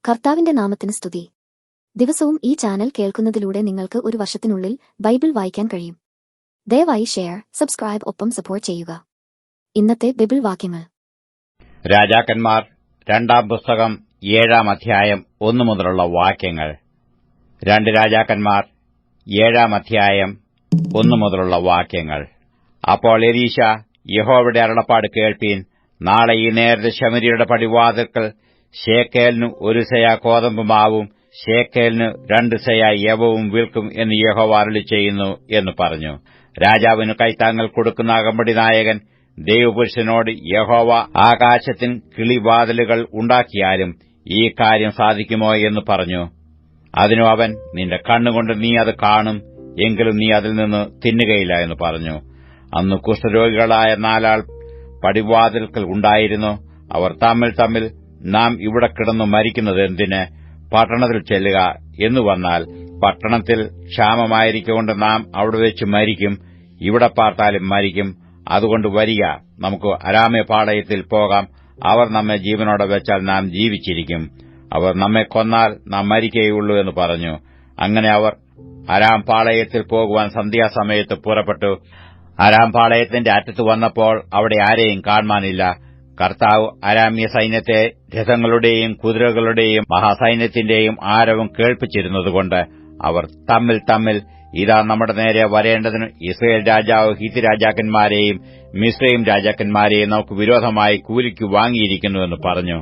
കർത്താവിന്റെ നാമത്തിന് സ്തുതി. ദിവസവും ഈ ചാനൽ കേൾക്കുന്നതിലൂടെ നിങ്ങൾക്ക് ഒരു വർഷത്തിനുള്ളിൽ ബൈബിൾ വായിക്കാൻ കഴിയും. ദയവായി ഷെയർ, സബ്സ്ക്രൈബ് ഒപ്പം സപ്പോർട്ട് ചെയ്യുക. ഇന്നത്തെ ബൈബിൾ വാക്യങ്ങൾ. രാജാക്കന്മാർ രണ്ടാം പുസ്തകം 7-ാം അധ്യായം 1 മുതലുള്ള വാക്യങ്ങൾ. 2 രാജാക്കന്മാർ 7-ാം അധ്യായം 1 മുതലുള്ള വാക്യങ്ങൾ. അപ്പോൾ എലീശ, യഹോവയുടെ അരുളപ്പാട് കേൾപ്പീൻ. നാളെ ഈ നേരത്ത് ശമര്യയുടെ പടിവാതിൽക്കൽ ശേക്കേലിന് 1 സെയാ കോതമ്പ് മാവും ശേക്കേലിന് 2 സെയാ യവവും വിൽക്കും എന്ന് യഹോവ അരുളിച്ചെയ്യുന്നു എന്ന് പറഞ്ഞു. രാജാവിന് കൈത്താങ്ങൽ കൊടുക്കുന്ന അകമ്പടി നായകൻ ദൈവപുരുഷനോട്, യഹോവ ആകാശത്തിൻ കിളിവാതിലുകൾ ഉണ്ടാക്കിയാലും ഈ കാര്യം സാധിക്കുമോ എന്ന് പറഞ്ഞു. അതിനു അവൻ, നിന്റെ കണ്ണുകൊണ്ട് നീ അത് കാണും, എങ്കിലും നീ അതിൽ നിന്ന് തിന്നുകയില്ല എന്ന് പറഞ്ഞു. അന്ന് കുഷ്ഠരോഗികളായ 4 ആൾ പടിവാതിൽക്കൽ ഉണ്ടായിരുന്നു. അവർ തമ്മിൽ നാം ഇവിടെ കിടന്നു മരിക്കുന്നത് എന്തിന്? പട്ടണത്തിൽ ചെല്ലുക എന്നു വന്നാൽ പട്ടണത്തിൽ ക്ഷാമമായിരിക്കൊണ്ട് നാം അവിടെ വെച്ച് മരിക്കും, ഇവിടെ പാർത്താലും മരിക്കും. അതുകൊണ്ട് വരിക, നമുക്ക് അരാമ്യ പാളയത്തിൽ പോകാം. അവർ നമ്മെ ജീവനോടെ വെച്ചാൽ നാം ജീവിച്ചിരിക്കും, അവർ നമ്മെ കൊന്നാൽ നാം മരിക്കുകയുള്ളൂ എന്ന് പറഞ്ഞു. അങ്ങനെ അവർ അരാം പാളയത്തിൽ പോകുവാൻ സന്ധ്യാസമയത്ത് പുറപ്പെട്ടു. അരാം പാളയത്തിന്റെ അറ്റത്ത് വന്നപ്പോൾ അവിടെ ആരെയും കാണാനില്ല. കർത്താവ് അരാമ്യ സൈന്യത്തെ രഥങ്ങളുടെയും കുതിരകളുടെയും മഹാസൈന്യത്തിന്റെയും ആരവം കേൾപ്പിച്ചിരുന്നതുകൊണ്ട് അവർ തമ്മിൽ ഇതാ നമ്മുടെ നേരെ വരേണ്ടതിന് ഇസ്രായേൽ രാജാവ് ഹിത്തി രാജാക്കന്മാരെയും മിസ്രയീം രാജാക്കന്മാരെയും നമുക്ക് വിരോധമായി കൂലിക്ക് വാങ്ങിയിരിക്കുന്നുവെന്ന് പറഞ്ഞു.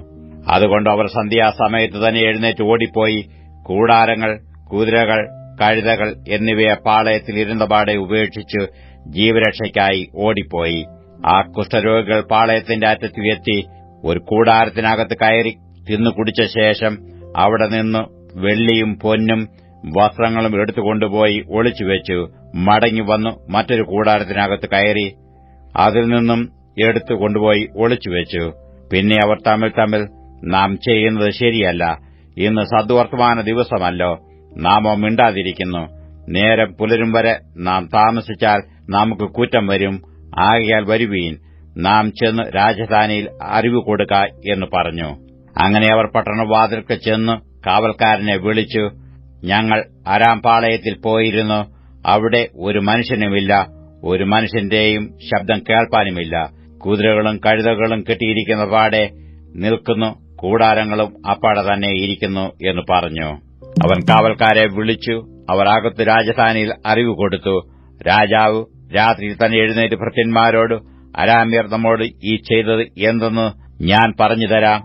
അതുകൊണ്ട് അവർ സന്ധ്യാസമയത്ത് തന്നെ എഴുന്നേറ്റ് ഓടിപ്പോയി കൂടാരങ്ങൾ, കുതിരകൾ, കഴുതകൾ എന്നിവയെ പാളയത്തിൽ ഇരുന്നപാടെ ഉപേക്ഷിച്ച് ജീവരക്ഷയ്ക്കായി ഓടിപ്പോയി. ആ കുഷ്ഠരോഗികൾ പാളയത്തിന്റെ അറ്റത്ത് എത്തി ഒരു കൂടാരത്തിനകത്ത് കയറി തിന്നു കുടിച്ച ശേഷം അവിടെ നിന്ന് വെള്ളിയും പൊന്നും വസ്ത്രങ്ങളും എടുത്തുകൊണ്ടുപോയി ഒളിച്ചുവെച്ചു. മടങ്ങി വന്നു മറ്റൊരു കൂടാരത്തിനകത്ത് കയറി അതിൽ നിന്നും എടുത്തുകൊണ്ടുപോയി ഒളിച്ചുവെച്ചു. പിന്നെ അവർ തമ്മിൽ നാം ചെയ്യുന്നത് ശരിയല്ല, ഇന്ന് സദ്വർത്തമാന ദിവസമല്ലോ, നാമോ മിണ്ടാതിരിക്കുന്നു. നേരം പുലരും വരെ നാം താമസിച്ചാൽ നമുക്ക് കുറ്റം വരും. ആകയാൽ വരുവീൻ, നാം ചെന്ന് രാജധാനിയിൽ അറിവ് കൊടുക്ക എന്ന് പറഞ്ഞു. അങ്ങനെ അവർ പട്ടണവാതിൽക്ക് ചെന്ന് കാവൽക്കാരനെ വിളിച്ചു, ഞങ്ങൾ അരാം പാളയത്തിൽ പോയിരുന്നു, അവിടെ ഒരു മനുഷ്യനുമില്ല, ഒരു മനുഷ്യന്റെയും ശബ്ദം കേൾപ്പാനുമില്ല. കുതിരകളും കഴുതകളും കെട്ടിയിരിക്കുന്ന പാടെ നിൽക്കുന്നു, കൂടാരങ്ങളും അപ്പാടെ തന്നെ ഇരിക്കുന്നു എന്ന് പറഞ്ഞു. അവൻ കാവൽക്കാരെ വിളിച്ചു, അവർ അകത്ത് രാജധാനിയിൽ അറിവ് കൊടുത്തു. രാജാവ് രാത്രിയിൽ തന്നെ എഴുന്നേറ്റ് ഭൃത്യന്മാരോട്, അരാമ്യർ നമ്മോട് ഈ ചെയ്തത് എന്തെന്ന് ഞാൻ പറഞ്ഞുതരാം.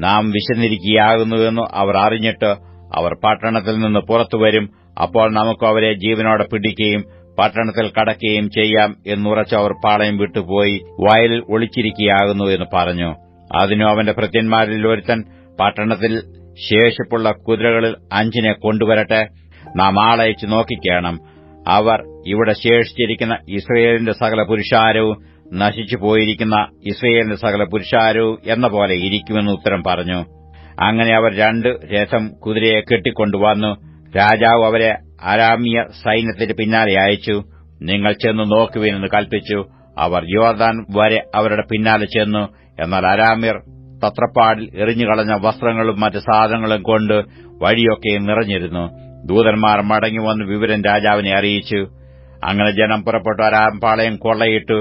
നാം വിശന്നിരിക്കുകയാകുന്നുവെന്ന് അവർ അറിഞ്ഞിട്ട് അവർ പട്ടണത്തിൽ നിന്ന് പുറത്തുവരും. അപ്പോൾ നമുക്ക് അവരെ ജീവനോടെ പിടിക്കുകയും പട്ടണത്തിൽ കടക്കുകയും ചെയ്യാം എന്നുറച്ച് അവർ പാളയം വിട്ടുപോയി വയലിൽ ഒളിച്ചിരിക്കുകയാകുന്നു എന്ന് പറഞ്ഞു. അതിനു അവന്റെ ഭൃത്യന്മാരിൽ ഒരുത്തൻ, പട്ടണത്തിൽ ശേഷിപ്പുള്ള കുതിരകളിൽ 5 കൊണ്ടുവരട്ടെ, നാം ആളയച്ച് നോക്കിക്കേണം. അവർ ഇവിടെ ശേഷിച്ചിരിക്കുന്ന ഇസ്രയേലിന്റെ സകല പുരുഷാരവും നശിച്ചുപോയിരിക്കുന്ന ഇസ്രയേലിന്റെ സകല പുരുഷാരവും എന്ന പോലെ ഇരിക്കുമെന്ന് ഉത്തരം പറഞ്ഞു. അങ്ങനെ അവർ 2 രഥം കുതിരയെ കെട്ടിക്കൊണ്ടുവന്നു. രാജാവ് അവരെ അരാമ്യ സൈന്യത്തിന്റെ പിന്നാലെ അയച്ചു. നിങ്ങൾ ചെന്ന് നോക്കുവിനെന്ന് കൽപ്പിച്ചു. അവർ യോർദാൻ വരെ അവരുടെ പിന്നാലെ ചെന്നു. എന്നാൽ അരാമ്യർ തത്രപ്പാടിൽ എറിഞ്ഞുകളഞ്ഞ വസ്ത്രങ്ങളും മറ്റ് സാധനങ്ങളും കൊണ്ട് വഴിയൊക്കെ നിറഞ്ഞിരുന്നു. ദൂതന്മാർ മടങ്ങിവന്ന് വിവരം രാജാവിനെ അറിയിച്ചു. അങ്ങനെ ജനം പുറപ്പെട്ടു അരാം പാളയം കൊള്ളയിട്ടു.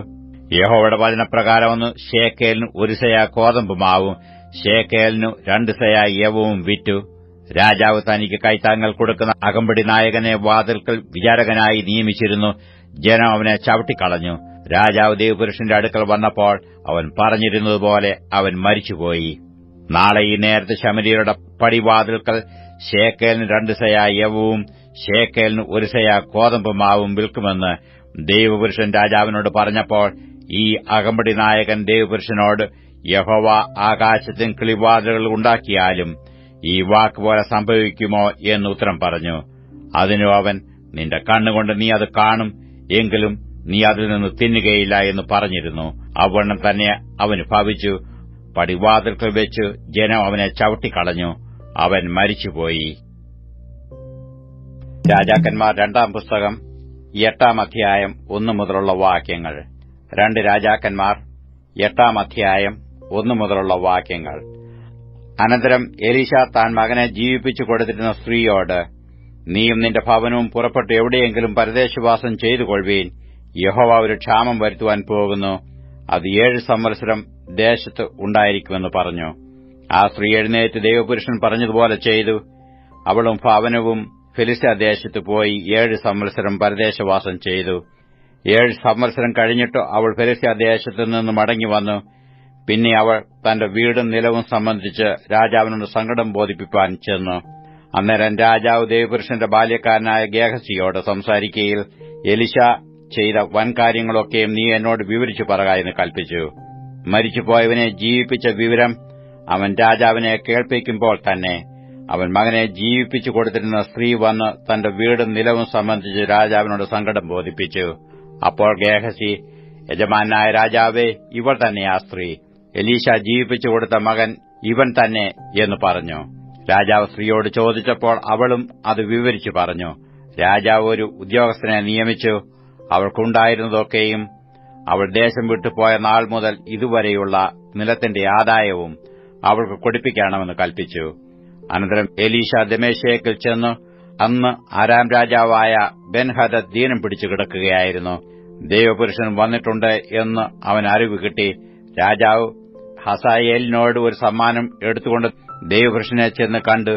യഹോവയുടെ വചനപ്രകാരം ഒന്ന് ശേക്കേലിന് 1 സെയാ കോതമ്പ് മാവും ശേക്കേലിനു 2 സെയാ യവവും വിറ്റു. രാജാവ് തനിക്ക് കൈത്താങ്ങൽ കൊടുക്കുന്ന അകമ്പടി നായകനെ വാതിൽക്കൽ വിചാരകനായി നിയമിച്ചിരുന്നു. ജനം അവനെ ചവിട്ടിക്കളഞ്ഞു. രാജാവ് ദേവപുരുഷന്റെ അടുക്കൽ വന്നപ്പോൾ അവൻ പറഞ്ഞിരുന്നതുപോലെ അവൻ മരിച്ചുപോയി. നാളെ ഈ നേരത്ത് ശമര്യരുടെ പടിവാതിൽക്കൽ ശേക്കേലിന് 2 സെയാ യവവും ശേക്കേലിന് 1 സെയാ കോതമ്പ് മാവും വിൽക്കുമെന്ന് ദൈവപുരുഷൻ രാജാവിനോട് പറഞ്ഞപ്പോൾ ഈ അകമ്പടി നായകൻ ദൈവപുരുഷനോട്, യഹോവ ആകാശത്തിൻ കിളിവാതിലുകൾ ഉണ്ടാക്കിയാലും ഈ വാക്കുപോലെ സംഭവിക്കുമോ എന്ന് ഉത്തരം പറഞ്ഞു. അതിനു അവൻ, നിന്റെ കണ്ണുകൊണ്ട് നീ അത് കാണും, എങ്കിലും നീ അതിൽ നിന്ന് തിന്നുകയില്ല എന്ന് പറഞ്ഞിരുന്നു. അവണ്ണം തന്നെ അവന് ഭവിച്ചു. പടിവാതിൽക്കൽ വെച്ച് ജനം അവനെ ചവിട്ടിക്കളഞ്ഞു. അവൻ മരിച്ചുപോയി. രാജാക്കന്മാർ 2-ാം പുസ്തകം 8-ാം അധ്യായം 1 മുതലുള്ള വാക്യങ്ങൾ. 2 രാജാക്കന്മാർ 8-ാം അധ്യായം 1 മുതലുള്ള വാക്യങ്ങൾ. അനന്തരം എലീശ താൻ മകനെ ജീവിപ്പിച്ചു കൊടുത്തിരുന്ന സ്ത്രീയോട്, നീയും നിന്റെ ഭവനവും പുറപ്പെട്ട് എവിടെയെങ്കിലും പരദേശവാസം ചെയ്തുകൊള്ളുവീൻ. യഹോവ ഒരു ക്ഷാമം വരുത്തുവാൻ പോകുന്നു. അത് 7 സംവത്സരം ദേശത്ത് ഉണ്ടായിരിക്കുമെന്ന് പറഞ്ഞു. ആ സ്ത്രീ എഴുന്നേറ്റ് ദൈവപുരുഷൻ പറഞ്ഞതുപോലെ ചെയ്തു. അവളും ഭവനവും ഫിലിസ്ത്യാദേശത്ത് പോയി 7 സംവത്സരം പരദേശവാസം ചെയ്തു. 7 സംവത്സരം കഴിഞ്ഞിട്ട് അവൾ ഫിലിസ്ത്യാദേശത്തു നിന്ന് മടങ്ങിവന്നു. പിന്നെ അവൾ തന്റെ വീടും നിലവും സംബന്ധിച്ച് രാജാവിനോട് സങ്കടം ബോധിപ്പിപ്പാൻ ചെന്നു. അന്നേരം രാജാവ് ദൈവപുരുഷന്റെ ബാല്യക്കാരനായ ഗേഹസിയോട് സംസാരിക്കയിൽ, എലീശ ചെയ്ത വൻകാര്യങ്ങളൊക്കെയും നീ എന്നോട് വിവരിച്ചു പറക എന്ന് കൽപ്പിച്ചു. മരിച്ചുപോയവനെ ജീവിപ്പിച്ച വിവരം അവൻ രാജാവിനെ കേൾപ്പിക്കുമ്പോൾ തന്നെ അവൻ മകനെ ജീവിപ്പിച്ചു കൊടുത്തിരുന്ന സ്ത്രീ വന്ന് തന്റെ വീടും നിലവും സംബന്ധിച്ച് രാജാവിനോട് സങ്കടം ബോധിപ്പിച്ചു. അപ്പോൾ ഗേഹസി, യജമാനായ രാജാവേ, ഇവൾ തന്നെ ആ സ്ത്രീ, എലീശ ജീവിപ്പിച്ചു കൊടുത്ത മകൻ ഇവൻ തന്നെ എന്ന് പറഞ്ഞു. രാജാവ് സ്ത്രീയോട് ചോദിച്ചപ്പോൾ അവളും അത് വിവരിച്ചു പറഞ്ഞു. രാജാവ് ഒരു ഉദ്യോഗസ്ഥനെ നിയമിച്ചു. അവൾക്കുണ്ടായിരുന്നതൊക്കെയും അവൾ ദേശം വിട്ടുപോയ നാൾ മുതൽ ഇതുവരെയുള്ള നിലത്തിന്റെ ആദായവും അവൾക്ക് കൊടുപ്പിക്കണമെന്ന് കൽപ്പിച്ചു. അനന്തരം എലീശ ദമേശേക്കിൽ ചെന്നു. അന്ന് അരാം രാജാവായ ബെൻഹദദ് ദീനം പിടിച്ചു കിടക്കുകയായിരുന്നു. ദൈവപുരുഷൻ വന്നിട്ടുണ്ട് എന്ന് അവൻ അറിവ് കിട്ടി. രാജാവ് ഹസായേലിനോട് ഒരു സമ്മാനം എടുത്തുകൊണ്ട് ദൈവപുരുഷനെ ചെന്ന് കണ്ടു.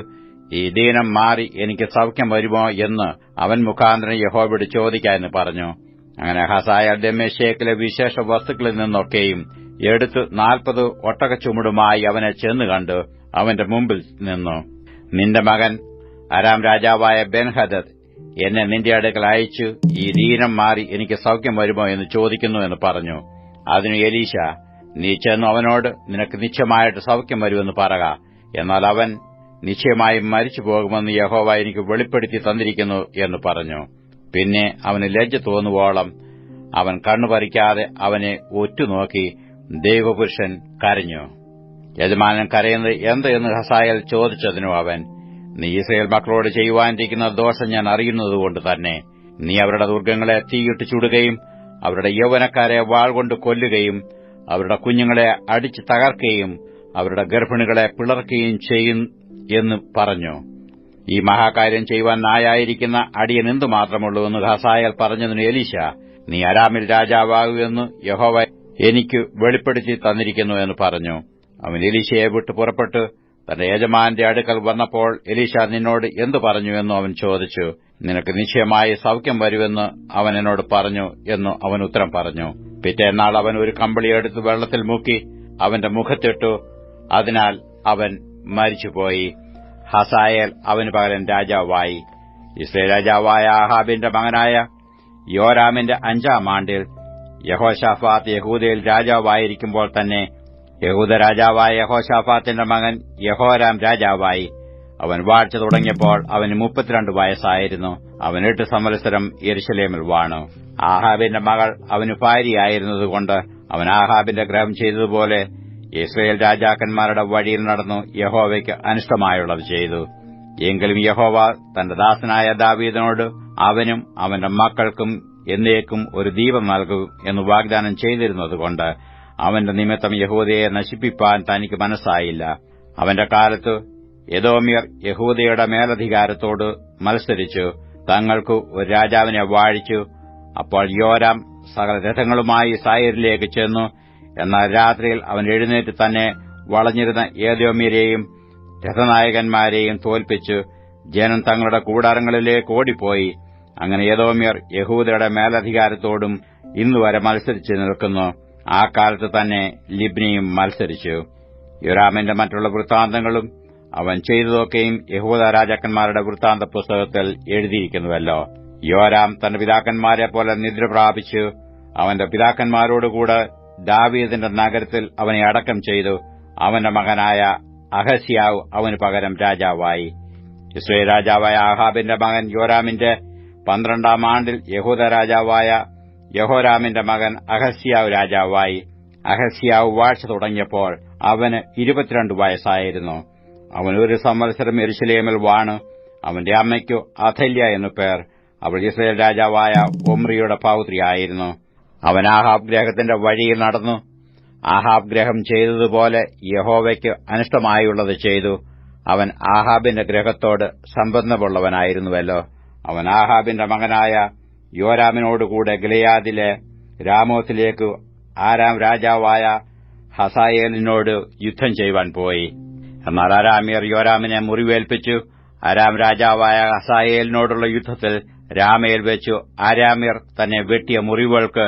ഈ ദീനം മാറി എനിക്ക് സൗഖ്യം വരുമോ എന്ന് അവൻ മുഖാന്തരം യഹോവയോട് ചോദിക്കാമെന്ന് പറഞ്ഞു. അങ്ങനെ ഹസായേൽ ദമേശേക്കിലെ വിശേഷ വസ്തുക്കളിൽ നിന്നൊക്കെയും എടുത്ത് 40 ഒട്ടകച്ചുമടുമായി അവനെ ചെന്ന് കണ്ടു അവന്റെ മുമ്പിൽ നിന്നു. നിന്റെ മകൻ അരാം രാജാവായ ബെൻഹദദ് എന്നെ നിന്റെ അടുക്കൽ അയച്ചു ഈ ദീനം മാറി എനിക്ക് സൗഖ്യം വരുമോ എന്ന് ചോദിക്കുന്നു എന്ന് പറഞ്ഞു. അതിന് എലീശ, നീ ചെന്നു അവനോട് നിനക്ക് നിശ്ചയമായിട്ട് സൗഖ്യം വരുമെന്ന് പറക. എന്നാൽ അവൻ നിശ്ചയമായും മരിച്ചു പോകുമെന്ന് യഹോവ എനിക്ക് വെളിപ്പെടുത്തി തന്നിരിക്കുന്നു എന്ന് പറഞ്ഞു. പിന്നെ അവന് ലജ്ജ തോന്നുവോളം അവൻ കണ്ണുപറിക്കാതെ അവനെ ഒറ്റുനോക്കി. ദൈവപുരുഷൻ കരഞ്ഞു. യജമാനൻ കരയുന്നത് എന്ത് എന്ന് ഹസായേൽ ചോദിച്ചതിനു അവൻ, നീ ഇസ്രായേൽ മക്കളോട് ചെയ്യുവാനിരിക്കുന്ന ദോഷം ഞാൻ അറിയുന്നതുകൊണ്ട് തന്നെ നീ അവരുടെ ദുർഗ്ഗങ്ങളെ തീയിട്ട് ചുടുകയും അവരുടെ യൗവനക്കാരെ വാൾ കൊണ്ട് കൊല്ലുകയും അവരുടെ കുഞ്ഞുങ്ങളെ അടിച്ചു തകർക്കുകയും അവരുടെ ഗർഭിണികളെ പിളർക്കുകയും ചെയ്യും എന്ന് പറഞ്ഞു. ഈ മഹാകാര്യം ചെയ്യുവാൻ നായായിരിക്കുന്ന അടിയൻ എന്തുമാത്രമുള്ളൂ എന്ന് ഹസായേൽ പറഞ്ഞതിന് എലീശ, നീ അരാമിൽ രാജാവാകുമെന്ന് യഹോവ എനിക്ക് വെളിപ്പെടുത്തി തന്നിരിക്കുന്നു എന്ന് പറഞ്ഞു. അവൻ എലീശയെ വിട്ടു പുറപ്പെട്ടു തന്റെ യജമാന്റെ അടുക്കൽ വന്നപ്പോൾ, എലീശ നിന്നോട് എന്തു പറഞ്ഞു എന്നു അവൻ ചോദിച്ചു. നിനക്ക് നിശ്ചയമായി സൗഖ്യം വരുമെന്ന് അവൻ എന്നോട് പറഞ്ഞു എന്ന് അവൻ ഉത്തരം പറഞ്ഞു. പിറ്റേന്നാൾ അവൻ ഒരു കമ്പിളി എടുത്ത് വെള്ളത്തിൽ മുക്കി അവന്റെ മുഖത്തിട്ടു. അതിനാൽ അവൻ മരിച്ചുപോയി. ഹസായേൽ അവന് പകരം രാജാവായി. ഇസ്രായേൽ രാജാവായ ആഹാബിന്റെ മകനായ യോരാമിന്റെ 5-ാം ആണ്ടിൽ യഹോശാഫാത്ത് യഹൂദയിൽ രാജാവായിരിക്കുമ്പോൾ തന്നെ യഹൂദ രാജാവായ യഹോശാഫാത്തിന്റെ മകൻ യഹോരാം രാജാവായി. അവൻ വാഴ്ച തുടങ്ങിയപ്പോൾ അവന് 32 വയസ്സായിരുന്നു. അവൻ 8 സംവത്സരം യെരൂശലേമിൽ വാണു. ആഹാബിന്റെ മകൾ അവന് ഭാര്യയായിരുന്നതുകൊണ്ട് അവൻ ആഹാബിന്റെ ഗ്രഹം ചെയ്തതുപോലെ ഇസ്രായേൽ രാജാക്കന്മാരുടെ വഴിയിൽ നടന്നു യഹോവയ്ക്ക് അനിഷ്ടമായുള്ളത് ചെയ്തു. എങ്കിലും യഹോവ തന്റെ ദാസനായ ദാവീദിനോട് അവനും അവന്റെ മക്കൾക്കും എന്നേക്കും ഒരു ദീപം നൽകും എന്ന് വാഗ്ദാനം ചെയ്തിരുന്നതുകൊണ്ട് അവന്റെ നിമിത്തം യഹൂദയെ നശിപ്പിപ്പാൻ തനിക്ക് മനസ്സായില്ല. അവന്റെ കാലത്ത് എദോമ്യർ യഹൂദയുടെ മേലധികാരത്തോട് മത്സരിച്ചു തങ്ങൾക്ക് ഒരു രാജാവിനെ വാഴിച്ചു. അപ്പോൾ യോരാം സകല രഥങ്ങളുമായി സായിരിലേക്ക് ചെന്നു. എന്നാൽ രാത്രിയിൽ അവൻ എഴുന്നേറ്റ് തന്നെ വളഞ്ഞിരുന്ന ഏദോമ്യരെയും രഥനായകന്മാരെയും തോൽപ്പിച്ചു ജനം തങ്ങളുടെ കൂടാരങ്ങളിലേക്ക് ഓടിപ്പോയി. അങ്ങനെ ഏദോമ്യർ യഹൂദയുടെ മേലധികാരത്തോടും ഇന്നുവരെ മത്സരിച്ചു നിൽക്കുന്നു. ആ കാലത്ത് തന്നെ ലിബ്നയും മത്സരിച്ചു. യോരാമിന്റെ മറ്റുള്ള വൃത്താന്തങ്ങളും അവൻ ചെയ്തതൊക്കെയും യഹൂദ രാജാക്കന്മാരുടെ വൃത്താന്ത പുസ്തകത്തിൽ എഴുതിയിരിക്കുന്നുവല്ലോ. യോരാം തന്റെ പിതാക്കന്മാരെ പോലെ നിദ്ര പ്രാപിച്ചു. അവന്റെ പിതാക്കന്മാരോടുകൂടെ ദാവീദിന്റെ നഗരത്തിൽ അവനെ അടക്കം ചെയ്തു. അവന്റെ മകനായ അഹസ്യാവ് അവന് പകരം രാജാവായി. ഇസ്രായേൽ രാജാവായ ആഹാബിന്റെ മകൻ യോരാമിന്റെ 12-ാം ആണ്ടിൽ യഹൂദ രാജാവായ യഹോരാമിന്റെ മകൻ അഹസ്യാവ് രാജാവായി. അഹസ്യാവ് വാഴ്ച തുടങ്ങിയപ്പോൾ അവന് 22 വയസ്സായിരുന്നു. അവൻ 1 സംവത്സരം യെരൂശലേമിൽ വാണു. അവന്റെ അമ്മയ്ക്കു അഥല്യ എന്നു പേർ. അവൾ ഇസ്രായേൽ രാജാവായ ഒമ്രിയുടെ പൌത്രിയായിരുന്നു. അവൻ ആഹാബ് ഗ്രഹത്തിന്റെ വഴിയിൽ നടന്നു. ആഹാബ് ഗ്രഹം ചെയ്തതുപോലെ യഹോവയ്ക്ക് അനിഷ്ടമായുള്ളത് ചെയ്തു. അവൻ ആഹാബിന്റെ ഗ്രഹത്തോട് സംബന്ധമുള്ളവനായിരുന്നുവല്ലോ. അവൻ ആഹാബിന്റെ മകനായ യോരാമിനോടുകൂടെ ഗിലെയാദിലെ രാമോത്തിലേക്ക് ആരാം രാജാവായ ഹസായേലിനോട് യുദ്ധം ചെയ്യുവാൻ പോയി. എന്നാൽ അരാമ്യർ യോരാമിനെ മുറിവേൽപ്പിച്ചു. അരാം രാജാവായ ഹസായേലിനോടുള്ള യുദ്ധത്തിൽ രാമയിൽ വെച്ചു അരാമ്യർ തന്നെ വെട്ടിയ മുറിവുകൾക്ക്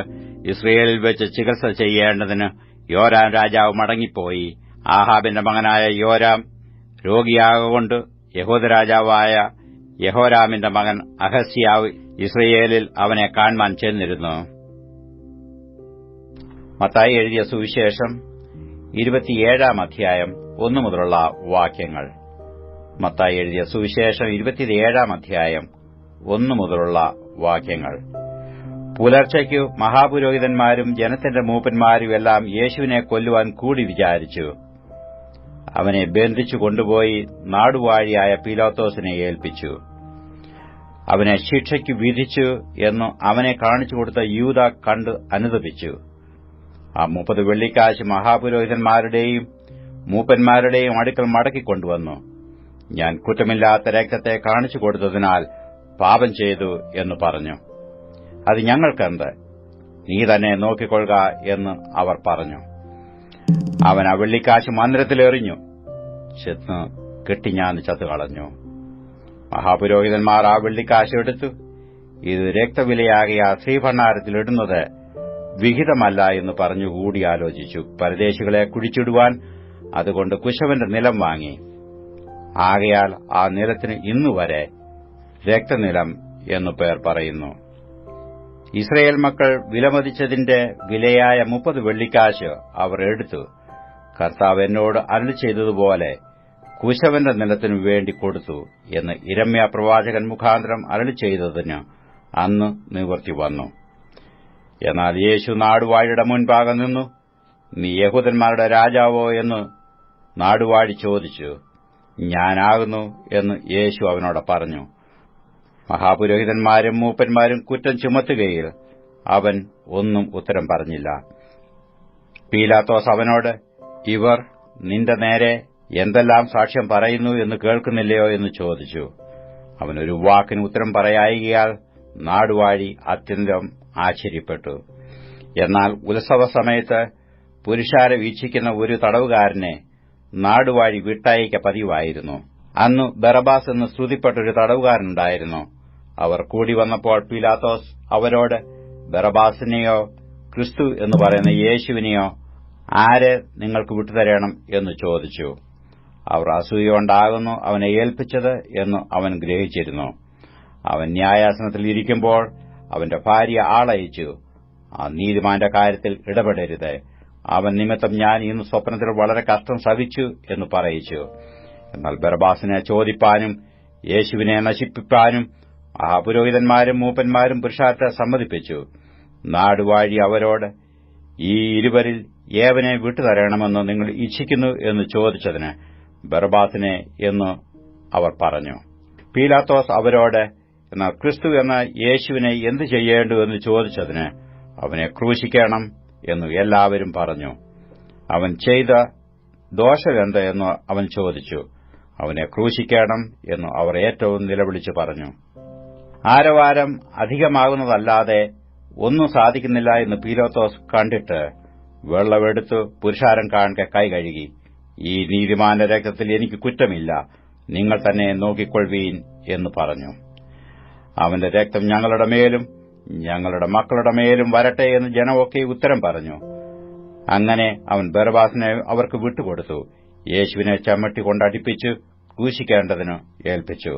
ഇസ്രയേലിൽ വെച്ച് ചികിത്സ ചെയ്യേണ്ടതിന് യോരാം രാജാവ് മടങ്ങിപ്പോയി. ആഹാബിന്റെ മകനായ യോരാം രോഗിയാകൊണ്ട് യഹൂദരാജാവായ യഹോരാമിന്റെ മകൻ അഹസ്യാവ് ഇസ്രയേലിൽ അവനെ കാണുവാൻ ചെന്നിരുന്നു. മത്തായി എഴുതിയ സുവിശേഷം 27-ാം അധ്യായം 1 മുതലുള്ള വാക്യങ്ങൾ. മത്തായി എഴുതിയ സുവിശേഷം 27-ാം അധ്യായം 1 മുതലുള്ള വാക്യങ്ങൾ. പുലർച്ചയ്ക്കു മഹാപുരോഹിതന്മാരും ജനത്തിന്റെ മൂപ്പന്മാരും എല്ലാം യേശുവിനെ കൊല്ലുവാൻ കൂടി വിചാരിച്ചു. അവനെ ബന്ധിച്ചു കൊണ്ടുപോയി നാടുവാഴിയായ പീലാത്തോസിനെ ഏൽപ്പിച്ചു. അവനെ ശിക്ഷയ്ക്ക് വിധിച്ചു എന്ന് അവനെ കാണിച്ചുകൊടുത്ത യൂദാ കണ്ട് അനുതപിച്ചു. ആ 30 വെള്ളിക്കാശ് മഹാപുരോഹിതന്മാരുടെയും മൂപ്പന്മാരുടെയും അടുക്കൽ മടക്കിക്കൊണ്ടുവന്നു. ഞാൻ കുറ്റമില്ലാത്ത രക്തത്തെ കാണിച്ചു കൊടുത്തതിനാൽ പാപം ചെയ്തു എന്ന് പറഞ്ഞു. അത് ഞങ്ങൾക്കെന്ത്? നീ തന്നെ നോക്കിക്കൊള്ളുക എന്ന് അവർ പറഞ്ഞു. അവൻ ആ വെള്ളിക്കാശ് മന്ദിരത്തിലെറിഞ്ഞു, ചെന്ന് കെട്ടിഞ്ഞാന്ന് ചത്തുകളഞ്ഞു. മഹാപുരോഹിതന്മാർ ആ വെള്ളിക്കാശ് എടുത്തു. ഇത് രക്തവിലയാകിയ ശ്രീഭണ്ഡാരത്തിലിടുന്നത് വിഹിതമല്ല എന്ന് പറഞ്ഞു കൂടിയാലോചിച്ചു. പരദേശികളെ കുഴിച്ചിടുവാൻ അതുകൊണ്ട് കുശവന്റെ നിലം വാങ്ങി. ആകയാൽ ആ നിലത്തിന് ഇന്നുവരെ രക്തനിലം എന്നു പേർ പറയുന്നു. ഇസ്രയേൽ മക്കൾ വിലമതിച്ചതിന്റെ വിലയായ 30 വെള്ളിക്കാശ് അവർ എടുത്തു. കർത്താവ് എന്നോട് അരുളി ചെയ്തതുപോലെ കുശവന്റെ നിലത്തിനു വേണ്ടി കൊടുത്തു എന്ന് യിരെമ്യാ പ്രവാചകൻ മുഖാന്തരം അരുളി ചെയ്തതിന് അന്ന് നിവൃത്തി വന്നു. എന്നാൽ യേശു നാടുവാഴിയുടെ മുൻപാകെ നിന്നു. നീ യഹൂദന്മാരുടെ രാജാവോ എന്ന് നാടുവാഴി ചോദിച്ചു. ഞാനാകുന്നു എന്ന് യേശു അവനോട് പറഞ്ഞു. മഹാപുരോഹിതന്മാരും മൂപ്പന്മാരും കുറ്റം ചുമത്തുകയിൽ അവൻ ഒന്നും ഉത്തരം പറഞ്ഞില്ല. പീലാത്തോസ് അവനോട്, ഇവർ നിന്റെ നേരെ എന്തെല്ലാം സാക്ഷ്യം പറയുന്നു എന്ന് കേൾക്കുന്നില്ലയോ എന്ന് ചോദിച്ചു. അവനൊരു വാക്കിന് ഉത്തരം പറയായികയാൽ നാടുവാഴി അത്യന്തം ആശ്ചര്യപ്പെട്ടു. എന്നാൽ ഉത്സവ സമയത്ത് പുരുഷാരെ വീക്ഷിക്കുന്ന ഒരു തടവുകാരനെ നാടുവാഴി വിട്ടയക്ക പതിവായിരുന്നു. അന്ന് ബറബാസ് എന്ന് സ്തുതിപ്പെട്ടൊരു തടവുകാരനുണ്ടായിരുന്നു. അവർ കൂടി വന്നപ്പോൾ പീലാത്തോസ് അവരോട്, ബറബാസിനെയോ ക്രിസ്തു എന്ന് പറയുന്ന യേശുവിനെയോ ആരെ നിങ്ങൾക്ക് വിട്ടുതരണം എന്ന് ചോദിച്ചു. അവർ അസൂയകൊണ്ടാകുന്നു അവനെ ഏൽപ്പിച്ചത് എന്ന് അവൻ ഗ്രഹിച്ചിരുന്നു. അവൻ ന്യായാസനത്തിൽ ഇരിക്കുമ്പോൾ അവന്റെ ഭാര്യ ആളയച്ചു, ആ നീതിമാന്റെ കാര്യത്തിൽ ഇടപെടരുത്, അവൻ നിമിത്തം ഞാൻ ഇന്ന് സ്വപ്നത്തിൽ വളരെ കഷ്ടം സഹിച്ചു എന്ന് പറയിച്ചു. എന്നാൽ ബറബാസിനെ ചോദിപ്പാനും യേശുവിനെ നശിപ്പിപ്പാനും മഹാപുരോഹിതന്മാരും മൂപ്പന്മാരും പുരുഷാരത്തെ സമ്മതിപ്പിച്ചു. നാടുവാഴി അവരോട്, ഈ ഇരുവരിൽ ഏവനെ വിട്ടുതരണമെന്ന് നിങ്ങൾ ഇച്ഛിക്കുന്നു എന്ന് ചോദിച്ചതിന് ബറബാസിനെ എന്ന് അവർ പറഞ്ഞു. പീലാത്തോസ് അവരോട്, എന്നാൽ ക്രിസ്തു എന്ന യേശുവിനെ എന്തു ചെയ്യേണ്ടു എന്ന് ചോദിച്ചതിന് അവനെ ക്രൂശിക്കണം എന്ന് എല്ലാവരും പറഞ്ഞു. അവൻ ചെയ്ത ദോഷമെന്ത് എന്ന് അവൻ ചോദിച്ചു. അവനെ ക്രൂശിക്കണം എന്ന് അവർ ഏറ്റവും നിലവിളിച്ചു പറഞ്ഞു. ആരവാരം അധികമാകുന്നതല്ലാതെ ഒന്നും സാധിക്കുന്നില്ല എന്ന് പീലാത്തോസ് കണ്ടിട്ട് വെള്ളമെടുത്ത് പുരുഷാരം കാണെ കൈ കഴുകി, ഈ നീതിമാന്റെ രക്തത്തിൽ എനിക്ക് കുറ്റമില്ല, നിങ്ങൾ തന്നെ നോക്കിക്കൊള്ളുവീൻ എന്ന് പറഞ്ഞു. അവന്റെ രക്തം ഞങ്ങളുടെ മേലും ഞങ്ങളുടെ മക്കളുടെ മേലും വരട്ടെ എന്ന് ജനമൊക്കെ ഉത്തരം പറഞ്ഞു. അങ്ങനെ അവൻ ബറബാസിനെ അവർക്ക് വിട്ടുകൊടുത്തു. യേശുവിനെ ചമ്മട്ടി കൊണ്ടടിപ്പിച്ച് ക്രൂശിക്കേണ്ടതിന് ഏൽപ്പിച്ചു.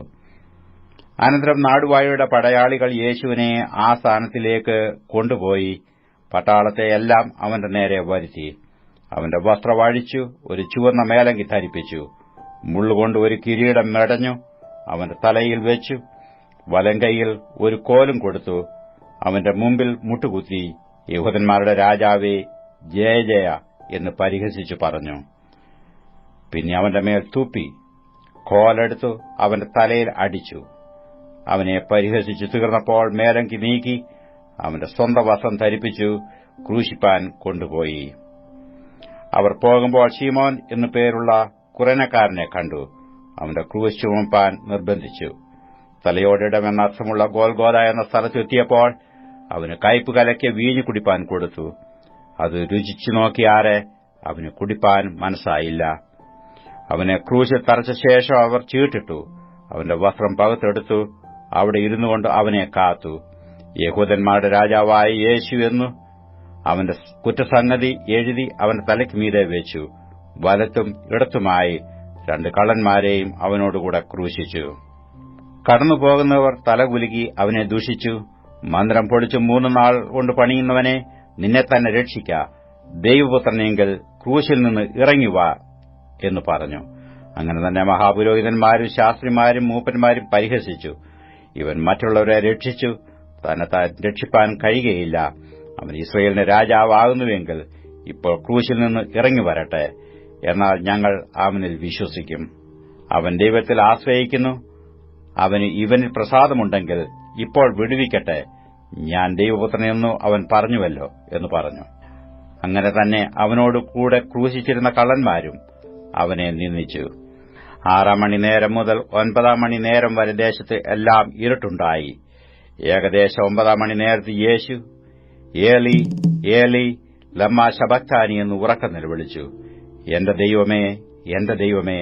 അനന്തരം നാടുവാഴിയുടെ പടയാളികൾ യേശുവിനെ ആ സ്ഥാനത്തിലേക്ക് കൊണ്ടുപോയി പട്ടാളത്തെ എല്ലാം അവന്റെ നേരെ വരുത്തി. അവന്റെ വസ്ത്രം അഴിച്ചു ഒരു ചുവന്ന മേലങ്കി ധരിപ്പിച്ചു. മുള്ളുകൊണ്ട് ഒരു കിരീടം മെടഞ്ഞു അവന്റെ തലയിൽ വെച്ചു. വലങ്കൈയിൽ ഒരു കോലും കൊടുത്തു. അവന്റെ മുമ്പിൽ മുട്ടുകുത്തി, യഹൂദന്മാരുടെ രാജാവേ, ജയ ജയ എന്ന് പരിഹസിച്ചു പറഞ്ഞു. പിന്നെ അവന്റെ മേൽ തുപ്പി കോലെടുത്തു അവന്റെ തലയിൽ അടിച്ചു. അവനെ പരിഹസിച്ചു തീർന്നപ്പോൾ മേലങ്കി നീക്കി അവന്റെ സ്വന്തം വസ്ത്രം ധരിപ്പിച്ചു ക്രൂശിപ്പാൻ കൊണ്ടുപോയി. അവർ പോകുമ്പോൾ ശീമോൻ എന്നു പേരുള്ള കുറനക്കാരനെ കണ്ടു. അവന്റെ ക്രൂശ് ചുമപ്പാൻ നിർബന്ധിച്ചു. തലയോടിടമെന്നർത്ഥമുള്ള ഗോൽഗോഥ എന്ന സ്ഥലത്തെത്തിയപ്പോൾ അവന് കയ്പ് കലക്കിയ വീഞ്ഞു കുടിപ്പാൻ കൊടുത്തു. അത് രുചിച്ചു നോക്കിയാറെ അവന് കുടിപ്പാൻ മനസ്സായില്ല. അവനെ ക്രൂശിൽ തറച്ച ശേഷം അവർ ചീട്ടിട്ടു. അവന്റെ വസ്ത്രം പകുത്തെടുത്തു അവിടെ ഇരുന്നുകൊണ്ട് അവനെ കാത്തു. യഹൂദന്മാരുടെ രാജാവായ യേശു എന്നു അവന്റെ കുറ്റസംഗതി എഴുതി അവന്റെ തലയ്ക്ക് മീതെ വെച്ചു. വലത്തും ഇടത്തുമായി 2 കള്ളന്മാരെയും അവനോടുകൂടെ ക്രൂശിച്ചു. കടന്നുപോകുന്നവർ തലകുലുക്കി അവനെ ദൂഷിച്ചു. മന്ദിരം പൊളിച്ച് 3 നാൾ കൊണ്ട് പണിയുന്നവനെ, നിന്നെ തന്നെ രക്ഷിക്ക, ദൈവപുത്രനെങ്കിൽ ക്രൂശിൽ നിന്ന് ഇറങ്ങിവാ എന്ന് പറഞ്ഞു. അങ്ങനെ തന്നെ മഹാപുരോഹിതന്മാരും ശാസ്ത്രിമാരും മൂപ്പന്മാരും പരിഹസിച്ചു. ഇവൻ മറ്റുള്ളവരെ രക്ഷിച്ചു, തന്നെത്താൻ രക്ഷിപ്പാൻ കഴിയുകയില്ല. അവൻ ഇസ്രായേലിന്റെ രാജാവാകുന്നുവെങ്കിൽ ഇപ്പോൾ ക്രൂശിൽ നിന്ന് ഇറങ്ങി വരട്ടെ. എന്നാൽ ഞങ്ങൾ അവനിൽ വിശ്വസിക്കും. അവൻ ദൈവത്തിൽ ആശ്രയിക്കുന്നു. അവന് ഇവനിൽ പ്രസാദമുണ്ടെങ്കിൽ ഇപ്പോൾ വിടുവിക്കട്ടെ. ഞാൻ ദൈവപുത്രനെന്നു അവൻ പറഞ്ഞുവല്ലോ എന്ന് പറഞ്ഞു. അങ്ങനെ തന്നെ അവനോട് കൂടെ ക്രൂശിച്ചിരുന്ന കള്ളന്മാരും അവനെ നിന്ദിച്ചു. 6 മണിനേരം മുതൽ 9 മണിനേരം വരെ ദേശത്ത് എല്ലാം ഇരുട്ടുണ്ടായി. ഏകദേശം 9 മണിനേരത്ത് യേശു ഏലി ഏലി ലമ്മാ ശബക്താനി എന്ന് ഉറക്കെ നിലവിളിച്ചു. എന്റെ ദൈവമേ, എന്റെ ദൈവമേ,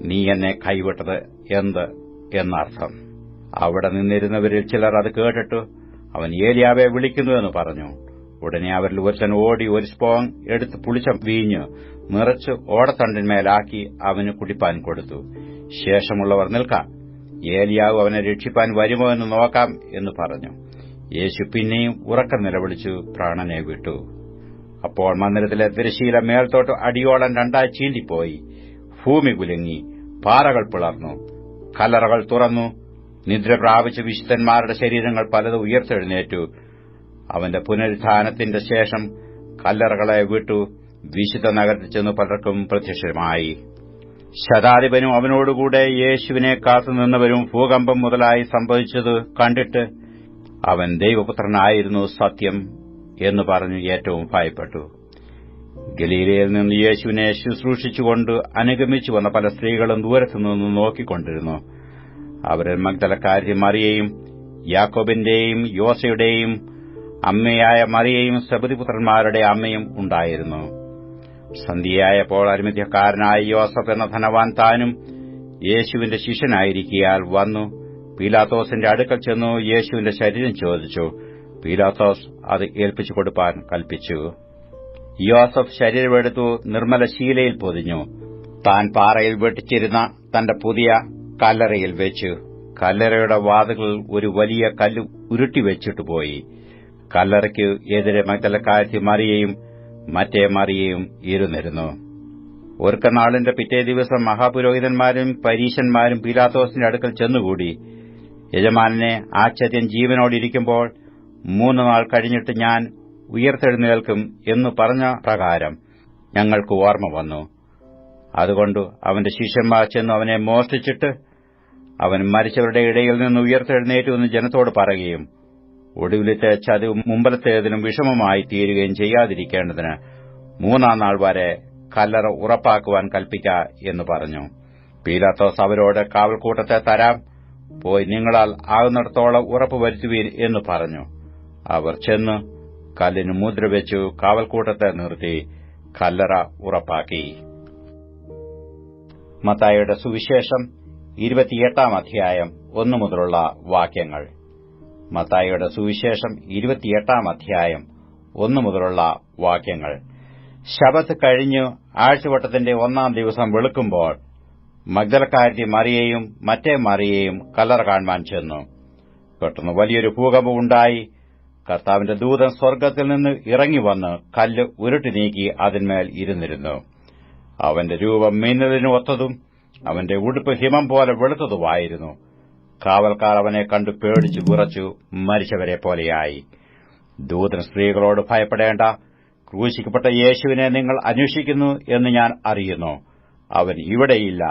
നീ എന്നെ കൈവിട്ടത് എന്ത് എന്നർത്ഥം. അവിടെ നിന്നിരുന്നവരിൽ ചിലർ അത് കേട്ടിട്ട് അവൻ ഏലിയാവെ വിളിക്കുന്നുവെന്ന് പറഞ്ഞു. ഉടനെ അവരിൽ ഒരുത്തൻ ഓടി ഒരു സ്പോങ് എടുത്ത് പുളിച്ച വീഞ്ഞ് നിറച്ച് ഓടത്തണ്ടിന്മേലാക്കി അവന് കുടിപ്പാൻ കൊടുത്തു. ശേഷമുള്ളവർ നിൽക്കാം, ഏലിയാവ് അവനെ രക്ഷിപ്പാൻ വരുമോ എന്ന് നോക്കാം എന്ന് പറഞ്ഞു. യേശു പിന്നെയും ഉറക്കം നിലവിളിച്ചു പ്രാണനെ വിട്ടു. അപ്പോൾ മന്ദിരത്തിലെ തിരശ്ശീല മേൽത്തോട്ട് അടിയോളം 2 ചീന്തിപ്പോയി. ഭൂമി കുലുങ്ങി, പാറകൾ പിളർന്നു, കല്ലറകൾ തുറന്നു. നിദ്ര പ്രാപിച്ച വിശുദ്ധന്മാരുടെ ശരീരങ്ങൾ പലത് ഉയർത്തെഴുന്നേറ്റു. അവന്റെ പുനരുത്ഥാനത്തിന്റെ ശേഷം കല്ലറകളെ വിട്ടു വിശുദ്ധ നഗരത്തിൽ ചെന്ന് പലർക്കും പ്രത്യക്ഷമായി. ശതാധിപനും അവനോടുകൂടെ യേശുവിനെ കാത്തുനിന്നവരും ഭൂകമ്പം മുതലായി സംഭവിച്ചത് കണ്ടിട്ട് അവൻ ദൈവപുത്രനായിരുന്നു സത്യം എന്ന് പറഞ്ഞു ഏറ്റവും ഭയപ്പെട്ടു. ഗലീലയിൽ നിന്ന് യേശുവിനെ ശുശ്രൂഷിച്ചുകൊണ്ട് അനുഗമിച്ചു വന്ന പല സ്ത്രീകളും ദൂരത്തുനിന്ന് നോക്കിക്കൊണ്ടിരുന്നു. അവരിൽ മഗ്ദലക്കാരി മറിയയും യാക്കോബിന്റെയും യോസയുടെയും അമ്മയായ മറിയയും സെബദിപുത്രന്മാരുടെ അമ്മയും ഉണ്ടായിരുന്നു. സന്ധ്യയായപ്പോൾ അരിമത്യക്കാരനായ യോസഫ് എന്ന ധനവാൻ താനും യേശുവിന്റെ ശിഷ്യനായിരിക്കയാൽ വന്നു പീലാത്തോസിന്റെ അടുക്കൽ ചെന്നു യേശുവിന്റെ ശരീരം ചോദിച്ചു. പീലാത്തോസ് അത് ഏൽപ്പിച്ചു കൊടുപ്പാൻ കൽപ്പിച്ചു. യോസഫ് ശരീരമെടുത്തു നിർമ്മല ശീലയിൽ പൊതിഞ്ഞു. താൻ പാറയിൽ വെട്ടിച്ചിരുന്ന തന്റെ പുതിയ കല്ലറയിൽ വെച്ചു. കല്ലറയുടെ വാതിൽകളിൽ ഒരു വലിയ കല്ല് ഉരുട്ടിവെച്ചിട്ടുപോയി. കല്ലറയ്ക്ക് എതിരെ മഗ്ദലക്കാരത്തി മറിയയും മറ്റേ മറിയയും ഇരുന്നിരുന്നു. ഒരുക്കനാളിന്റെ പിറ്റേ ദിവസം മഹാപുരോഹിതന്മാരും പരീശന്മാരും പീലാത്തോസിന്റെ അടുക്കൽ ചെന്നുകൂടി. യജമാനനെ ആശ്ചര്യം ജീവനോടിരിക്കുമ്പോൾ 3 നാൾ കഴിഞ്ഞിട്ട് ഞാൻ ഉയർത്തെഴുന്നേൽക്കും എന്നു പറഞ്ഞ പ്രകാരം ഞങ്ങൾക്ക് ഓർമ്മ വന്നു. അതുകൊണ്ട് അവന്റെ ശിഷ്യന്മാർ ചെന്ന് അവനെ മോഷ്ടിച്ചിട്ട് അവൻ മരിച്ചവരുടെ ഇടയിൽ നിന്ന് ഉയർത്തെഴുന്നേറ്റുവെന്ന് ജനത്തോട് പറയുകയും ഒടുവിലത്തെ ചതിവ് മുമ്പലത്തേതിനും വിഷമമായി തീരുകയും ചെയ്യാതിരിക്കേണ്ടതിന് 3 നാൾ വരെ കല്ലറ ഉറപ്പാക്കുവാൻ കൽപ്പിക്ക എന്ന് പറഞ്ഞു. പീലാത്തോസ് അവരോട് കാവൽക്കൂട്ടത്തെ തരാം, പോയി നിങ്ങളാൽ ആകുന്നിടത്തോളം ഉറപ്പ് വരുത്തുവീൻ എന്ന് പറഞ്ഞു. അവർ ചെന്ന് കല്ലിന് മുദ്രവെച്ചു കാവൽക്കൂട്ടത്തെ നിർത്തി കല്ലറ ഉറപ്പാക്കി. മത്തായിയുടെ സുവിശേഷം 28 അധ്യായം 1 മുതലുള്ള വാക്യങ്ങൾ. മത്തായിയുടെ സുവിശേഷം 28 അധ്യായം 1 മുതലുള്ള വാക്യങ്ങൾ. ശബത്ത് കഴിഞ്ഞു ആഴ്ചവട്ടത്തിന്റെ 1-ാം ദിവസം വെളുക്കുമ്പോൾ മഗ്ദലക്കാരത്തി മറിയയും മറ്റേ മറിയയും കല്ലറ കാണുവാൻ ചെന്നു. പെട്ടെന്ന് വലിയൊരു ഭൂകമ്പം ഉണ്ടായി. കർത്താവിന്റെ ദൂതൻ സ്വർഗ്ഗത്തിൽ നിന്ന് ഇറങ്ങിവന്ന് കല്ല് ഉരുട്ടി നീക്കി അതിന്മേൽ ഇരുന്നിരുന്നു. അവന്റെ രൂപം മിന്നലിന് ഒത്തതും അവന്റെ ഉടുപ്പ് ഹിമം പോലെ വെളുത്തതുമായിരുന്നു. കാവൽക്കാർ അവനെ കണ്ടു പേടിച്ചു വിറച്ചു മരിച്ചവരെ പോലെയായി. ദൂതൻ സ്ത്രീകളോട് ഭയപ്പെടേണ്ട, ക്രൂശിക്കപ്പെട്ട യേശുവിനെ നിങ്ങൾ അന്വേഷിക്കുന്നു എന്ന് ഞാൻ അറിയുന്നു. അവൻ ഇവിടെയില്ല.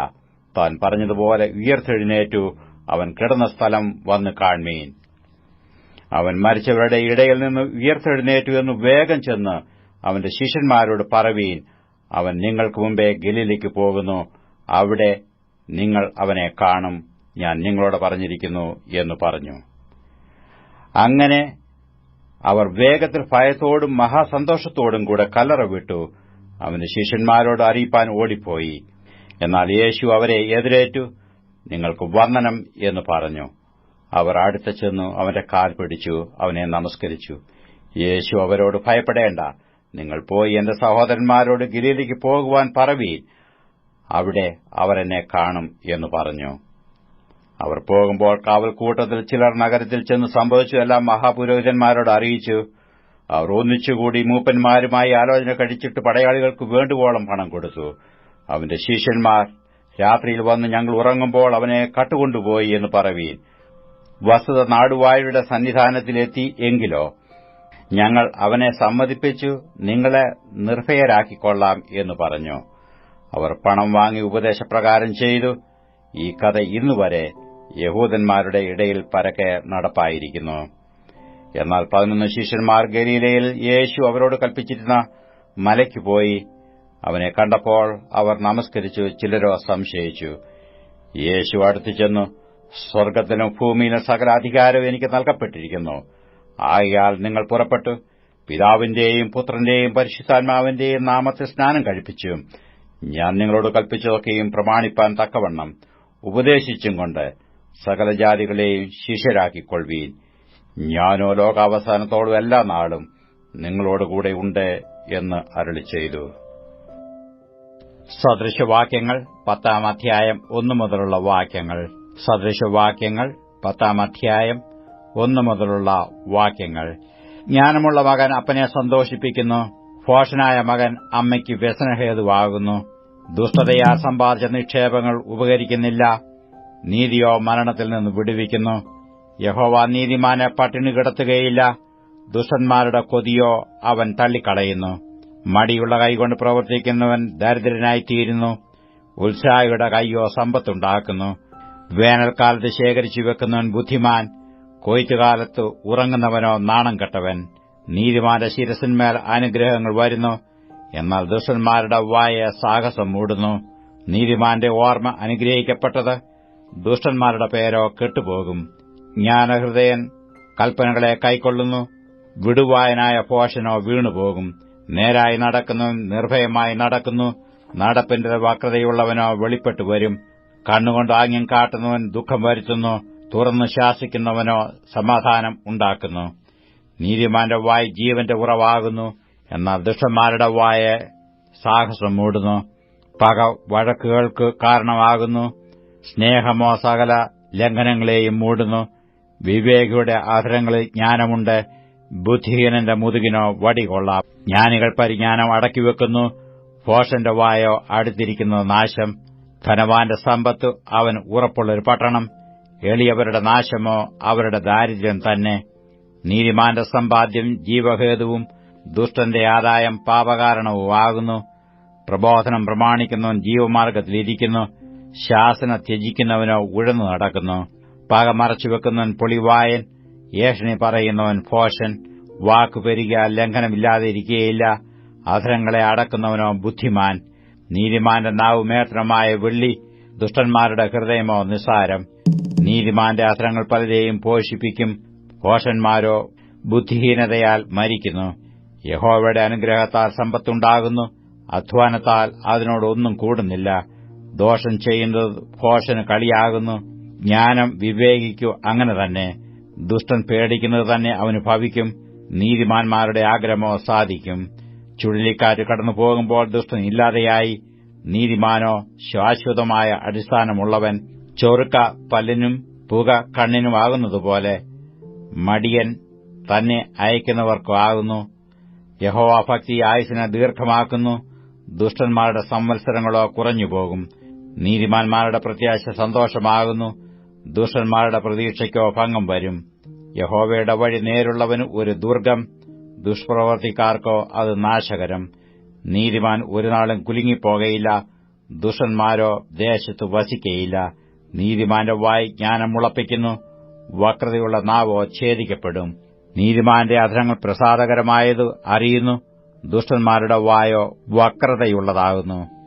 താൻ പറഞ്ഞതുപോലെ ഉയർത്തെഴുന്നേറ്റു. അവൻ കിടന്ന സ്ഥലം വന്ന് കാൺമീൻ. അവൻ മരിച്ചവരുടെ ഇടയിൽ നിന്ന് ഉയർത്തെഴുന്നേറ്റു എന്ന് വേഗം ചെന്ന് അവന്റെ ശിഷ്യന്മാരോട് പറവീൻ. അവൻ നിങ്ങൾക്ക് മുമ്പേ ഗലീലയ്ക്ക് പോകുന്നു. അവിടെ നിങ്ങൾ അവനെ കാണും. ഞാൻ നിങ്ങളോട് പറഞ്ഞിരിക്കുന്നു എന്ന് പറഞ്ഞു. അങ്ങനെ അവർ വേഗത്തിൽ ഭയത്തോടും മഹാസന്തോഷത്തോടും കൂടെ കല്ലറ വിട്ടു അവന്റെ ശിഷ്യന്മാരോട് അറിയിപ്പാൻ ഓടിപ്പോയി. എന്നാൽ യേശു അവരെ എതിരേറ്റു, നിങ്ങൾക്ക് വന്ദനം എന്ന് പറഞ്ഞു. അവർ അടുത്ത് ചെന്നു അവന്റെ കാൽ പിടിച്ചു അവനെ നമസ്കരിച്ചു. യേശു അവരോട്, ഭയപ്പെടേണ്ട, നിങ്ങൾ പോയി എന്റെ സഹോദരന്മാരോട് ഗലീലയ്ക്ക് പോകുവാൻ പറവീൻ, അവിടെ അവർ എന്നെ കാണും എന്ന് പറഞ്ഞു. അവർ പോകുമ്പോൾ കാവൽക്കൂട്ടത്തിൽ ചിലർ നഗരത്തിൽ ചെന്ന് സംഭവിച്ചതെല്ലാം മഹാപുരോഹിതന്മാരോട് അറിയിച്ചു. അവർ ഒന്നിച്ചുകൂടി മൂപ്പന്മാരുമായി ആലോചന കഴിച്ചിട്ട് പടയാളികൾക്ക് വേണ്ടുവോളം പണം കൊടുത്തു. അവന്റെ ശിഷ്യന്മാർ, രാത്രിയിൽ വന്ന് ഞങ്ങൾ ഉറങ്ങുമ്പോൾ അവനെ കട്ടുകൊണ്ടുപോയി എന്ന് പറവീൻ. വസ്തുത നാടുവാഴിയുടെ സന്നിധാനത്തിലെത്തി എങ്കിലോ ഞങ്ങൾ അവനെ സമ്മതിപ്പിച്ചു നിങ്ങളെ നിർഭയരാക്കിക്കൊള്ളാം എന്ന് പറഞ്ഞു. അവർ പണം വാങ്ങി ഉപദേശപ്രകാരം ചെയ്തു. ഈ കഥ ഇന്നുവരെ യഹൂദന്മാരുടെ ഇടയിൽ പരക്കെ നടപ്പായിരിക്കുന്നു. എന്നാൽ 11 ശിഷ്യന്മാർ ഗലീലയിൽ യേശു അവരോട് കൽപ്പിച്ചിരുന്ന മലയ്ക്ക് പോയി. അവനെ കണ്ടപ്പോൾ അവർ നമസ്കരിച്ചു. ചിലരോ സംശയിച്ചു. യേശു അടുത്തു ചെന്നു, സ്വർഗ്ഗത്തിലും ഭൂമിയിലും സകല അധികാരവും എനിക്ക് നൽകപ്പെട്ടിരിക്കുന്നു. ആകയാൽ നിങ്ങൾ പുറപ്പെട്ടു പിതാവിന്റെയും പുത്രന്റെയും പരിശുദ്ധാത്മാവിന്റെയും നാമത്തിൽ സ്നാനം കഴിപ്പിച്ചും ഞാൻ നിങ്ങളോട് കൽപ്പിച്ചതൊക്കെയും പ്രമാണിപ്പാൻ തക്കവണ്ണം ഉപദേശിച്ചും കൊണ്ട് സകല ജാതികളെയും ശിഷ്യരാക്കിക്കൊള്ളുവീൻ. ഞാനോ ലോകാവസാനത്തോളം എല്ലാ നാളും നിങ്ങളോടുകൂടെ ഉണ്ട് എന്ന് അരുളിച്ചെയ്തു. സദൃശവാക്യങ്ങൾ 10-ാം അധ്യായം 1 മുതലുള്ള വാക്യങ്ങൾ. സദൃശവാക്യങ്ങൾ 10-ാം അധ്യായം 1 മുതലുള്ള വാക്യങ്ങൾ. ജ്ഞാനമുള്ള മകൻ അപ്പനെ സന്തോഷിപ്പിക്കുന്നു, ഭോഷനായ മകൻ അമ്മയ്ക്ക് വ്യസനഹേതുവാകുന്നു. ദുഷ്ടതയാ സമ്പാദിച്ച നിക്ഷേപങ്ങൾ ഉപകരിക്കുന്നില്ല, നീതിയോ മരണത്തിൽ നിന്ന് വിടുവിക്കുന്നു. യഹോവ നീതിമാനെ പട്ടിണി കിടത്തുകയില്ല, ദുഷ്ടന്മാരുടെ കൊതിയോ അവൻ തള്ളിക്കളയുന്നു. മടിയുള്ള കൈകൊണ്ട് പ്രവർത്തിക്കുന്നവൻ ദരിദ്രനായിത്തീരുന്നു, ഉത്സാഹിയുടെ കൈയോ സമ്പത്തുണ്ടാക്കുന്നു. വേനൽക്കാലത്ത് ശേഖരിച്ചു വെക്കുന്നവൻ ബുദ്ധിമാൻ, കൊയ്ത്തുകാലത്ത് ഉറങ്ങുന്നവനോ നാണം കെട്ടവൻ. നീതിമാന്റെ ശിരസിന്മേൽ അനുഗ്രഹങ്ങൾ വരുന്നു, എന്നാൽ ദുഷ്ടന്മാരുടെ വായ സാഹസം മൂടുന്നു. നീതിമാന്റെ ഓർമ്മ അനുഗ്രഹിക്കപ്പെട്ടത്, ദുഷ്ടന്മാരുടെ പേരോ കെട്ടുപോകും. ജ്ഞാനഹൃദയൻ കൽപ്പനകളെ കൈക്കൊള്ളുന്നു, വിടുവായനായ ഭോഷനോ വീണുപോകും. നേരായി നടക്കുന്നവൻ നിർഭയമായി നടക്കുന്നു, നടപ്പിന്റെ വക്രതയുള്ളവനോ വെളിപ്പെട്ടു വരും. കണ്ണുകൊണ്ട് ആംഗ്യം കാട്ടുന്നവൻ ദുഃഖം വരുത്തുന്നു, തുറന്നു ശാസിക്കുന്നവനോ സമാധാനം ഉണ്ടാക്കുന്നു. നീതിമാന്റെ വായ് ജീവന്റെ ഉറവാകുന്നു, എന്നാൽ ദുഷ്ടന്മാരുടെ വായ സാഹസം മൂടുന്നു. പക വഴക്കുകൾക്ക് കാരണമാകുന്നു, സ്നേഹമോ സകല ലംഘനങ്ങളെയും മൂടുന്നു. വിവേകിയുടെ അധരങ്ങളിൽ ജ്ഞാനമുണ്ട്, ബുദ്ധിഹീനന്റെ മുതുകിനോ വടികൊള്ളാം. ജ്ഞാനികൾ പരിജ്ഞാനം അടക്കിവെക്കുന്നു, ഭോഷന്റെ വായോ അടുത്തിരിക്കുന്നത് നാശം. ധനവാന്റെ സമ്പത്ത് അവൻ ഉറപ്പുള്ളൊരു പട്ടണം, എളിയവരുടെ നാശമോ അവരുടെ ദാരിദ്ര്യം തന്നെ. നീതിമാന്റെ സമ്പാദ്യം ജീവഹേതുവും ദുഷ്ടന്റെ ആദായം പാപകാരണവുമാകുന്നു. പ്രബോധനം പ്രമാണിക്കുന്നവൻ ജീവമാർഗ്ഗത്തിലിരിക്കുന്നു, ശാസന ത്യജിക്കുന്നവനോ ഉഴന്നു നടക്കുന്നു. പക മറച്ചുവെക്കുന്നവൻ പൊളിവായൻ, ഏഷണി പറയുന്നവൻ ഭോഷൻ. വാക്കു പെരുകിയ ലംഘനമില്ലാതിരിക്കുകയില്ല, അധരങ്ങളെ അടക്കുന്നവനോ ബുദ്ധിമാൻ. നീതിമാന്റെ നാവ് മേത്രമായ വെള്ളി, ദുഷ്ടന്മാരുടെ ഹൃദയമോ നിസ്സാരം. നീതിമാന്റെ അധരങ്ങൾ പലരെയും പോഷിപ്പിക്കും, ഭോഷന്മാരോ ബുദ്ധിഹീനതയാൽ മരിക്കുന്നു. യഹോവയുടെ അനുഗ്രഹത്താൽ സമ്പത്തുണ്ടാകുന്നു, അധ്വാനത്താൽ അതിനോടൊന്നും കൂടുന്നില്ല. ദോഷം ചെയ്യുന്നത് ഭോഷന് കളിയാകുന്നു, ജ്ഞാനം വിവേകിക്കു അങ്ങനെ തന്നെ. ദുഷ്ടൻ പേടിക്കുന്നത് തന്നെ അവന് ഭവിക്കും, നീതിമാന്മാരുടെ ആഗ്രഹമോ സാധിക്കും. ചുഴലിക്കാറ്റ് കടന്നു പോകുമ്പോൾ ദുഷ്ടൻ ഇല്ലാതെയായി, നീതിമാനോ ശാശ്വതമായ അടിസ്ഥാനമുള്ളവൻ. ചൊറുക്ക പല്ലിനും പുക കണ്ണിനുമാകുന്നതുപോലെ മടിയൻ തന്നെ അയക്കുന്നവർക്കു ആകുന്നു. യഹോവാഭക്തി ആയുസ്സിനെ ദീർഘമാക്കുന്നു, ദുഷ്ടന്മാരുടെ സംവത്സരങ്ങളോ കുറഞ്ഞുപോകും. നീതിമാന്മാരുടെ പ്രത്യാശ സന്തോഷമാകുന്നു, ദുഷ്ടന്മാരുടെ പ്രതീക്ഷയ്ക്കോ ഭംഗം വരും. യഹോവയുടെ വഴി നേരുള്ളവന് ഒരു ദുർഗം, ദുഷ്പ്രവർത്തിക്കാർക്കോ അത് നാശകരം. നീതിമാൻ ഒരുനാളും കുലുങ്ങിപ്പോകയില്ല, ദുഷ്ടന്മാരോ ദേശത്ത് വസിക്കയില്ല. നീതിമാന്റെ വായ് ജ്ഞാനം മുളപ്പിക്കുന്നു, വക്രതയുള്ള നാവോ ഛേദിക്കപ്പെടും. നീതിമാന്റെ അധരങ്ങൾ പ്രസാദകരമായത് അറിയുന്നു, ദുഷ്ടന്മാരുടെ വായോ വക്രതയുള്ളതാകുന്നു.